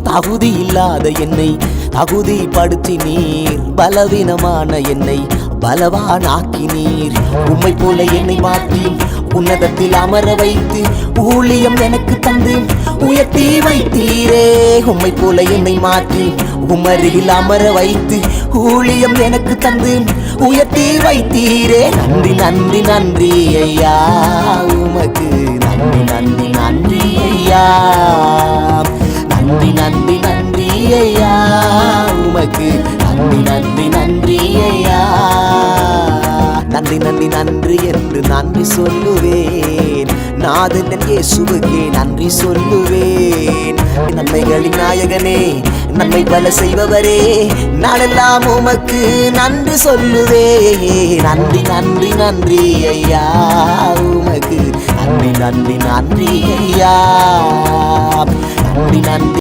தகுதி இல்லாத என்னை தகுதிப்படுத்தினீர், பலவீனமான என்னை பலவானாக்கினீர். உம்மை போல என்னை மாற்றி உன்னதத்தில் அமர வைத்து ஊழியம் எனக்கு தந்து உயர்த்தி வைத்தீரே. உம்மை போல என்னை மாற்றி உமருகில் அமர வைத்து ஊழியம் எனக்கு தந்து உயர்த்தி வைத்தீரே. நன்றி நன்றி நன்றி ஐயா, உமக்கு நன்றி நன்றி நன்றி ஐயா. நன்றி நன்றி நன்றி ஐயா, உமக்கு நன்றி நன்றி நன்றி ஐயா. நன்றி நன்றி நன்றி என்று நன்றி சொல்லுவேன், நாதன் இயேசுவுக்கே நன்றி சொல்லுவேன். நன்மைகளின் நாயகனே, நன்மை பல செய்பவரே, நாளெல்லாம் உமக்கு நன்றி சொல்லுவேன். நன்றி நன்றி நன்றி ஐயா, உமக்கு நன்றி நன்றி நன்றி ஐயா. நன்றி நன்றி.